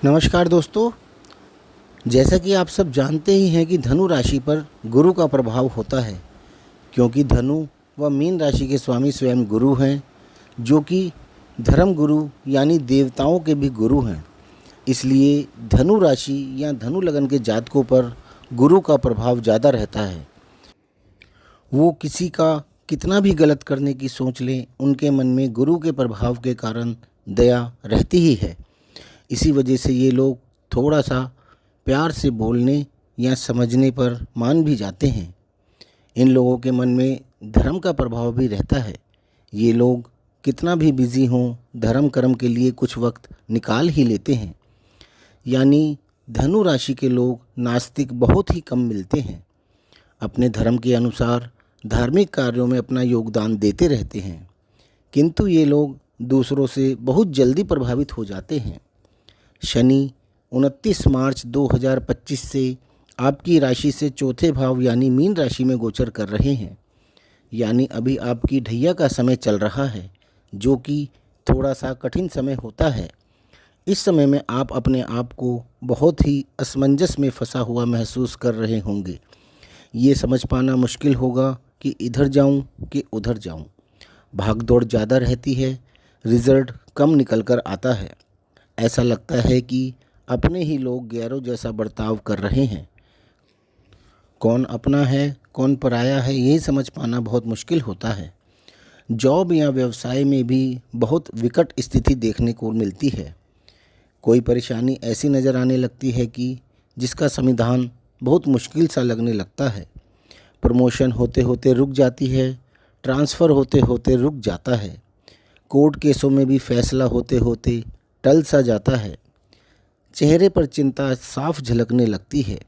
नमस्कार दोस्तों। जैसा कि आप सब जानते ही हैं कि धनु राशि पर गुरु का प्रभाव होता है, क्योंकि धनु व मीन राशि के स्वामी स्वयं गुरु हैं, जो कि धर्म गुरु यानी देवताओं के भी गुरु हैं। इसलिए धनु राशि या धनु लगन के जातकों पर गुरु का प्रभाव ज़्यादा रहता है। वो किसी का कितना भी गलत करने की सोच लें, उनके मन में गुरु के प्रभाव के कारण दया रहती ही है। इसी वजह से ये लोग थोड़ा सा प्यार से बोलने या समझने पर मान भी जाते हैं। इन लोगों के मन में धर्म का प्रभाव भी रहता है। ये लोग कितना भी बिजी हों, धर्म कर्म के लिए कुछ वक्त निकाल ही लेते हैं। यानी धनु राशि के लोग नास्तिक बहुत ही कम मिलते हैं। अपने धर्म के अनुसार धार्मिक कार्यों में अपना योगदान देते रहते हैं, किंतु ये लोग दूसरों से बहुत जल्दी प्रभावित हो जाते हैं। शनि 29 मार्च 2025 से आपकी राशि से चौथे भाव यानी मीन राशि में गोचर कर रहे हैं। यानी अभी आपकी ढैया का समय चल रहा है, जो कि थोड़ा सा कठिन समय होता है। इस समय में आप अपने आप को बहुत ही असमंजस में फंसा हुआ महसूस कर रहे होंगे। ये समझ पाना मुश्किल होगा कि इधर जाऊं कि उधर जाऊं। भाग दौड़ ज़्यादा रहती है, रिज़ल्ट कम निकल कर आता है। ऐसा लगता है कि अपने ही लोग गैरों जैसा बर्ताव कर रहे हैं। कौन अपना है कौन पराया है, यही समझ पाना बहुत मुश्किल होता है। जॉब या व्यवसाय में भी बहुत विकट स्थिति देखने को मिलती है। कोई परेशानी ऐसी नज़र आने लगती है कि जिसका समाधान बहुत मुश्किल सा लगने लगता है। प्रमोशन होते होते रुक जाती है, ट्रांसफ़र होते होते रुक जाता है। कोर्ट केसों में भी फैसला होते होते टल सा जाता है। चेहरे पर चिंता साफ झलकने लगती है।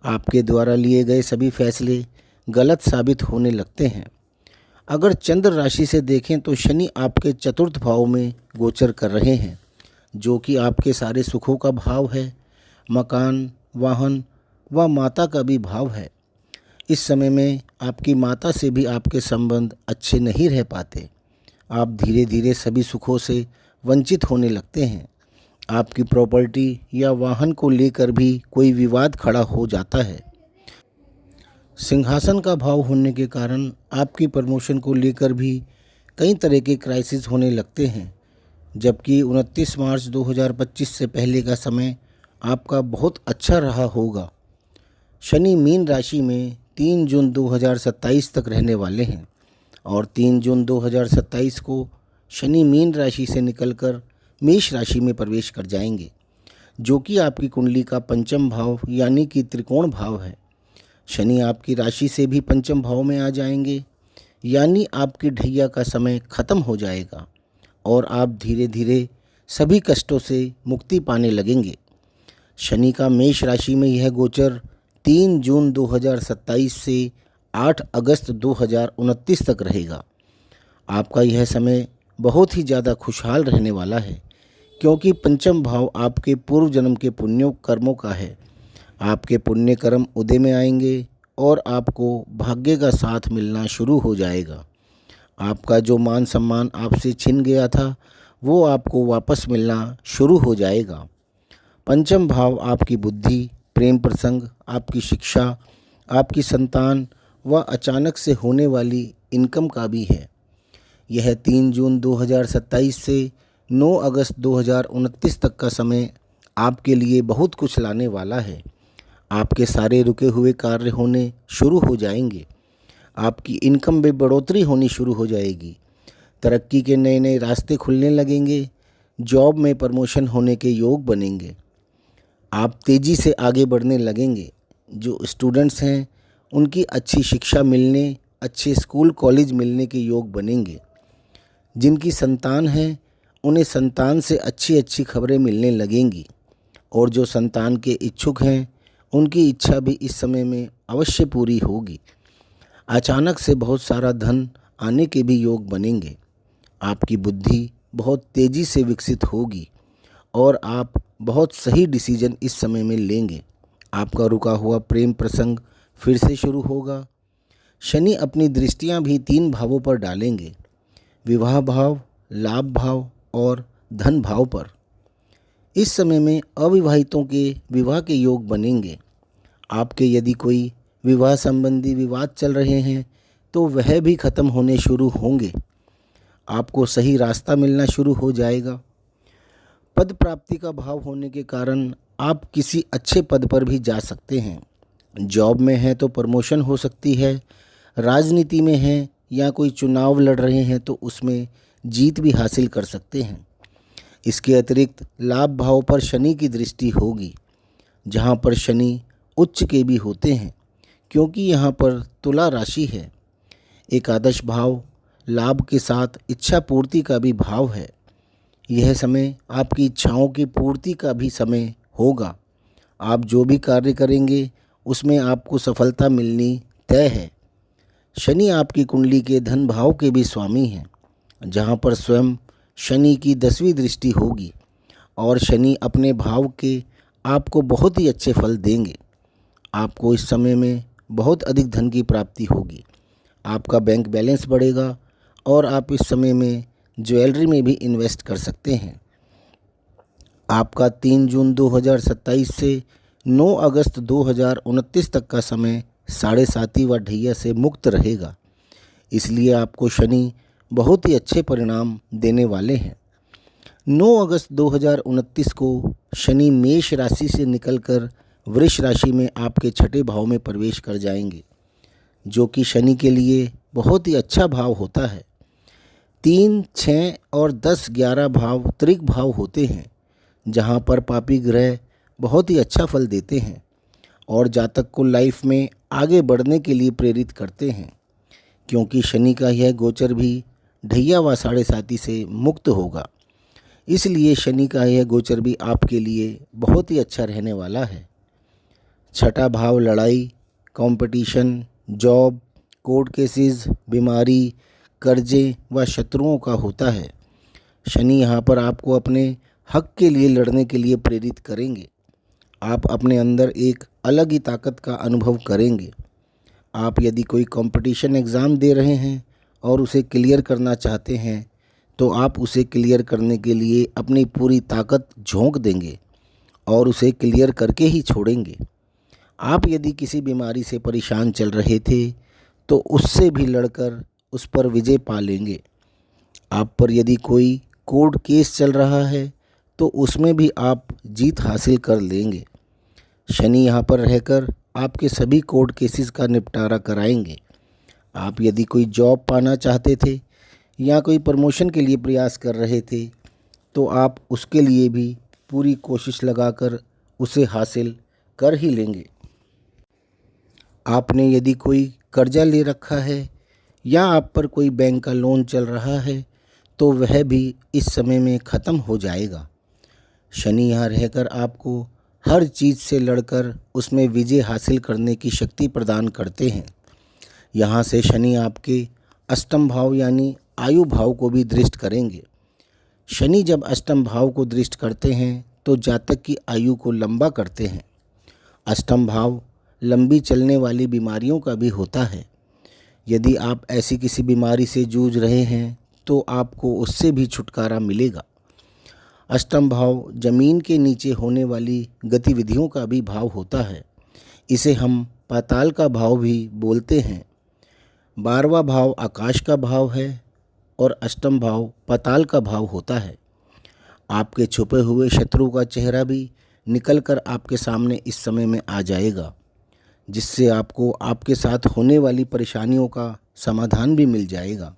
आपके द्वारा लिए गए सभी फैसले गलत साबित होने लगते हैं। अगर चंद्र राशि से देखें तो शनि आपके चतुर्थ भाव में गोचर कर रहे हैं, जो कि आपके सारे सुखों का भाव है। मकान, वाहन व माता का भी भाव है। इस समय में आपकी माता से भी आपके संबंध अच्छे नहीं रह पाते। आप धीरे धीरे सभी सुखों से वंचित होने लगते हैं। आपकी प्रॉपर्टी या वाहन को लेकर भी कोई विवाद खड़ा हो जाता है। सिंहासन का भाव होने के कारण आपकी प्रमोशन को लेकर भी कई तरह के क्राइसिस होने लगते हैं। जबकि 29 मार्च 2025 से पहले का समय आपका बहुत अच्छा रहा होगा। शनि मीन राशि में 3 जून 2027 तक रहने वाले हैं और 3 जून 2027 को शनि मीन राशि से निकलकर मेष राशि में प्रवेश कर जाएंगे, जो कि आपकी कुंडली का पंचम भाव यानी कि त्रिकोण भाव है। शनि आपकी राशि से भी पंचम भाव में आ जाएंगे, यानी आपकी ढैया का समय खत्म हो जाएगा और आप धीरे धीरे सभी कष्टों से मुक्ति पाने लगेंगे। शनि का मेष राशि में यह गोचर 3 जून 2027 से 8 अगस्त 2029 तक रहेगा। आपका यह समय बहुत ही ज़्यादा खुशहाल रहने वाला है, क्योंकि पंचम भाव आपके पूर्व जन्म के पुण्यों कर्मों का है। आपके पुण्य कर्म उदय में आएंगे और आपको भाग्य का साथ मिलना शुरू हो जाएगा। आपका जो मान सम्मान आपसे छिन गया था, वो आपको वापस मिलना शुरू हो जाएगा। पंचम भाव आपकी बुद्धि, प्रेम प्रसंग, आपकी शिक्षा, आपकी संतान व अचानक से होने वाली इनकम का भी है। यह 3 जून 2027 से 9 अगस्त 2029 तक का समय आपके लिए बहुत कुछ लाने वाला है। आपके सारे रुके हुए कार्य होने शुरू हो जाएंगे। आपकी इनकम में बढ़ोतरी होनी शुरू हो जाएगी। तरक्की के नए नए रास्ते खुलने लगेंगे। जॉब में प्रमोशन होने के योग बनेंगे। आप तेज़ी से आगे बढ़ने लगेंगे। जो स्टूडेंट्स हैं, उनकी अच्छी शिक्षा मिलने, अच्छे स्कूल कॉलेज मिलने के योग बनेंगे। जिनकी संतान है, उन्हें संतान से अच्छी अच्छी खबरें मिलने लगेंगी। और जो संतान के इच्छुक हैं, उनकी इच्छा भी इस समय में अवश्य पूरी होगी। अचानक से बहुत सारा धन आने के भी योग बनेंगे। आपकी बुद्धि बहुत तेज़ी से विकसित होगी और आप बहुत सही डिसीजन इस समय में लेंगे। आपका रुका हुआ प्रेम प्रसंग फिर से शुरू होगा। शनि अपनी दृष्टियां भी 3 भावों पर डालेंगे, विवाह भाव, लाभ भाव और धन भाव पर। इस समय में अविवाहितों के विवाह के योग बनेंगे। आपके यदि कोई विवाह संबंधी विवाद चल रहे हैं तो वह भी खत्म होने शुरू होंगे। आपको सही रास्ता मिलना शुरू हो जाएगा। पद प्राप्ति का भाव होने के कारण आप किसी अच्छे पद पर भी जा सकते हैं। जॉब में हैं तो प्रमोशन हो सकती है। राजनीति में हैं या कोई चुनाव लड़ रहे हैं तो उसमें जीत भी हासिल कर सकते हैं। इसके अतिरिक्त लाभ भाव पर शनि की दृष्टि होगी, जहाँ पर शनि उच्च के भी होते हैं, क्योंकि यहाँ पर तुला राशि है। एकादश भाव लाभ के साथ इच्छा पूर्ति का भी भाव है। यह समय आपकी इच्छाओं की पूर्ति का भी समय होगा। आप जो भी कार्य करेंगे उसमें आपको सफलता मिलनी तय है। शनि आपकी कुंडली के धन भाव के भी स्वामी हैं, जहाँ पर स्वयं शनि की 10वीं दृष्टि होगी और शनि अपने भाव के आपको बहुत ही अच्छे फल देंगे। आपको इस समय में बहुत अधिक धन की प्राप्ति होगी। आपका बैंक बैलेंस बढ़ेगा और आप इस समय में ज्वेलरी में भी इन्वेस्ट कर सकते हैं। आपका 3 जून 2027 से 9 अगस्त 2029 तक का समय 7.5 व ढैया से मुक्त रहेगा। इसलिए आपको शनि बहुत ही अच्छे परिणाम देने वाले हैं। 9 अगस्त 2029 को शनि मेष राशि से निकलकर वृष राशि में आपके छठे भाव में प्रवेश कर जाएंगे, जो कि शनि के लिए बहुत ही अच्छा भाव होता है। 3, 6 और 10, 11 भाव त्रिक भाव होते हैं, जहाँ पर पापी ग्रह बहुत ही अच्छा फल देते हैं और जातक को लाइफ में आगे बढ़ने के लिए प्रेरित करते हैं, क्योंकि शनि का यह गोचर भी ढैया व 7.5 से मुक्त होगा। इसलिए शनि का यह गोचर भी आपके लिए बहुत ही अच्छा रहने वाला है। छठा भाव लड़ाई, कंपटीशन, जॉब, कोर्ट केसेस, बीमारी, कर्जे व शत्रुओं का होता है। शनि यहाँ पर आपको अपने हक के लिए लड़ने के लिए प्रेरित करेंगे। आप अपने अंदर एक अलग ही ताकत का अनुभव करेंगे। आप यदि कोई कंपटीशन एग्ज़ाम दे रहे हैं और उसे क्लियर करना चाहते हैं तो आप उसे क्लियर करने के लिए अपनी पूरी ताकत झोंक देंगे और उसे क्लियर करके ही छोड़ेंगे। आप यदि किसी बीमारी से परेशान चल रहे थे तो उससे भी लड़कर उस पर विजय पा लेंगे। आप पर यदि कोई कोर्ट केस चल रहा है तो उसमें भी आप जीत हासिल कर लेंगे। शनि यहाँ पर रहकर आपके सभी कोर्ट केसेस का निपटारा कराएंगे। आप यदि कोई जॉब पाना चाहते थे या कोई प्रमोशन के लिए प्रयास कर रहे थे तो आप उसके लिए भी पूरी कोशिश लगाकर उसे हासिल कर ही लेंगे। आपने यदि कोई कर्जा ले रखा है या आप पर कोई बैंक का लोन चल रहा है तो वह भी इस समय में ख़त्म हो जाएगा। शनि यहाँ रहकर आपको हर चीज़ से लड़कर उसमें विजय हासिल करने की शक्ति प्रदान करते हैं। यहाँ से शनि आपके अष्टम भाव यानी आयु भाव को भी दृष्ट करेंगे। शनि जब अष्टम भाव को दृष्ट करते हैं तो जातक की आयु को लंबा करते हैं। अष्टम भाव लंबी चलने वाली बीमारियों का भी होता है। यदि आप ऐसी किसी बीमारी से जूझ रहे हैं तो आपको उससे भी छुटकारा मिलेगा। अष्टम भाव जमीन के नीचे होने वाली गतिविधियों का भी भाव होता है। इसे हम पाताल का भाव भी बोलते हैं। 12वां भाव आकाश का भाव है और अष्टम भाव पाताल का भाव होता है। आपके छुपे हुए शत्रु का चेहरा भी निकलकर आपके सामने इस समय में आ जाएगा, जिससे आपको आपके साथ होने वाली परेशानियों का समाधान भी मिल जाएगा।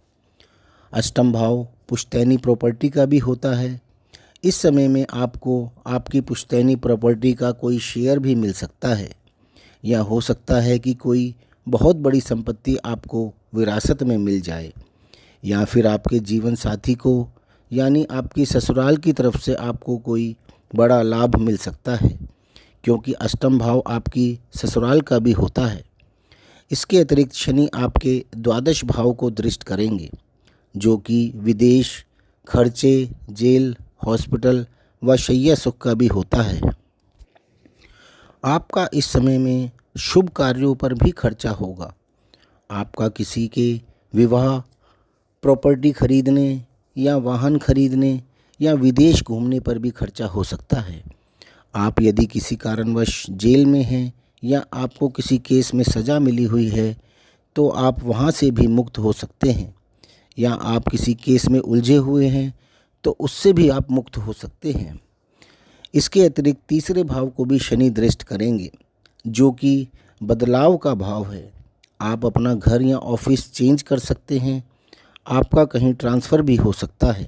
अष्टम भाव पुश्तैनी प्रॉपर्टी का भी होता है। इस समय में आपको आपकी पुश्तैनी प्रॉपर्टी का कोई शेयर भी मिल सकता है, या हो सकता है कि कोई बहुत बड़ी संपत्ति आपको विरासत में मिल जाए, या फिर आपके जीवन साथी को यानी आपकी ससुराल की तरफ से आपको कोई बड़ा लाभ मिल सकता है, क्योंकि अष्टम भाव आपकी ससुराल का भी होता है। इसके अतिरिक्त शनि आपके द्वादश भाव को दृष्ट करेंगे, जो कि विदेश, खर्चे, जेल, हॉस्पिटल व शैया सुख का भी होता है। आपका इस समय में शुभ कार्यों पर भी खर्चा होगा। आपका किसी के विवाह, प्रॉपर्टी खरीदने या वाहन खरीदने या विदेश घूमने पर भी खर्चा हो सकता है। आप यदि किसी कारणवश जेल में हैं या आपको किसी केस में सज़ा मिली हुई है तो आप वहाँ से भी मुक्त हो सकते हैं, या आप किसी केस में उलझे हुए हैं तो उससे भी आप मुक्त हो सकते हैं। इसके अतिरिक्त तीसरे भाव को भी शनि दृष्ट करेंगे, जो कि बदलाव का भाव है। आप अपना घर या ऑफिस चेंज कर सकते हैं, आपका कहीं ट्रांसफ़र भी हो सकता है।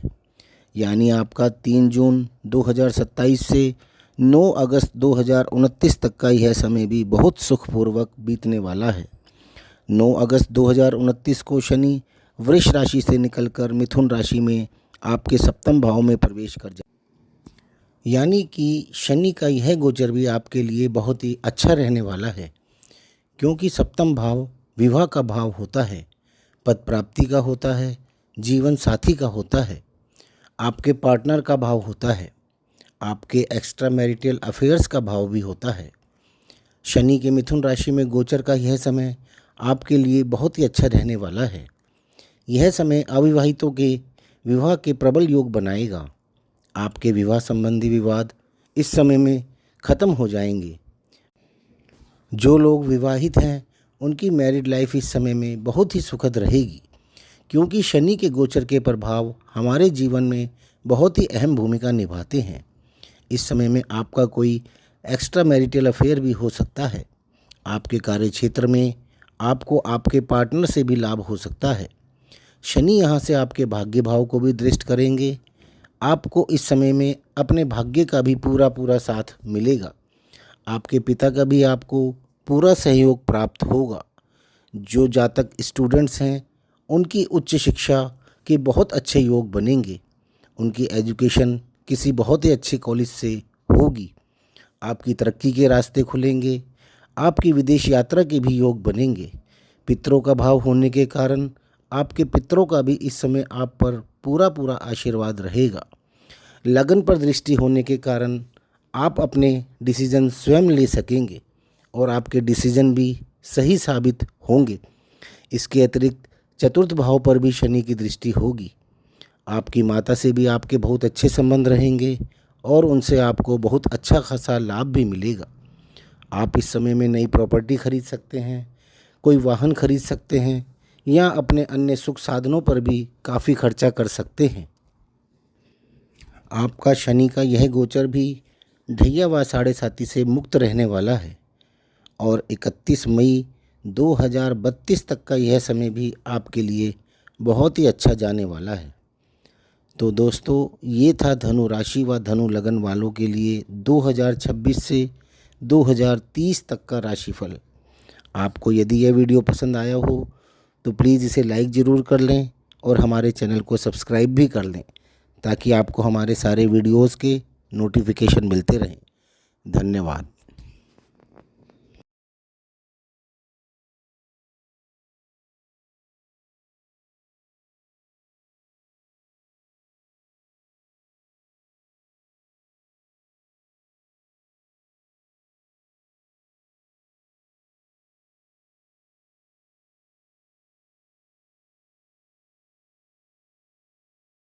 यानी आपका 3 जून 2027 से 9 अगस्त 2029 तक का यह समय भी बहुत सुखपूर्वक बीतने वाला है। 9 अगस्त 2029 को शनि वृष राशि से निकलकर मिथुन राशि में आपके सप्तम भाव में प्रवेश कर जाए। यानी कि शनि का यह गोचर भी आपके लिए बहुत ही अच्छा रहने वाला है, क्योंकि सप्तम भाव विवाह का भाव होता है, पद प्राप्ति का होता है, जीवन साथी का होता है, आपके पार्टनर का भाव होता है, आपके एक्स्ट्रा मैरिटल अफेयर्स का भाव भी होता है। शनि के मिथुन राशि में गोचर का यह समय आपके लिए बहुत ही अच्छा रहने वाला है। यह समय अविवाहितों के विवाह के प्रबल योग बनाएगा। आपके विवाह संबंधी विवाद इस समय में ख़त्म हो जाएंगे। जो लोग विवाहित हैं उनकी मैरिड लाइफ इस समय में बहुत ही सुखद रहेगी, क्योंकि शनि के गोचर के प्रभाव हमारे जीवन में बहुत ही अहम भूमिका निभाते हैं। इस समय में आपका कोई एक्स्ट्रा मैरिटल अफेयर भी हो सकता है। आपके कार्य क्षेत्र में आपको आपके पार्टनर से भी लाभ हो सकता है। शनि यहाँ से आपके भाग्य भाव को भी दृष्ट करेंगे। आपको इस समय में अपने भाग्य का भी पूरा साथ मिलेगा। आपके पिता का भी आपको पूरा सहयोग प्राप्त होगा। जो जातक स्टूडेंट्स हैं उनकी उच्च शिक्षा के बहुत अच्छे योग बनेंगे। उनकी एजुकेशन किसी बहुत ही अच्छे कॉलेज से होगी। आपकी तरक्की के रास्ते खुलेंगे। आपकी विदेश यात्रा के भी योग बनेंगे। पितरों का भाव होने के कारण आपके पितरों का भी इस समय आप पर पूरा आशीर्वाद रहेगा। लगन पर दृष्टि होने के कारण आप अपने डिसीजन स्वयं ले सकेंगे और आपके डिसीजन भी सही साबित होंगे। इसके अतिरिक्त चतुर्थ भाव पर भी शनि की दृष्टि होगी। आपकी माता से भी आपके बहुत अच्छे संबंध रहेंगे और उनसे आपको बहुत अच्छा खासा लाभ भी मिलेगा। आप इस समय में नई प्रॉपर्टी खरीद सकते हैं, कोई वाहन खरीद सकते हैं या अपने अन्य सुख साधनों पर भी काफ़ी खर्चा कर सकते हैं। आपका शनि का यह गोचर भी ढैया व साढ़े साथी से मुक्त रहने वाला है और 31 मई 2032 तक का यह समय भी आपके लिए बहुत ही अच्छा जाने वाला है। तो दोस्तों, ये था धनु राशि व धनु लगन वालों के लिए 2026 से 2030 तक का राशिफल। आपको यदि यह वीडियो पसंद आया हो तो प्लीज़ इसे लाइक ज़रूर कर लें और हमारे चैनल को सब्सक्राइब भी कर लें, ताकि आपको हमारे सारे वीडियोज़ के नोटिफिकेशन मिलते रहें। धन्यवाद।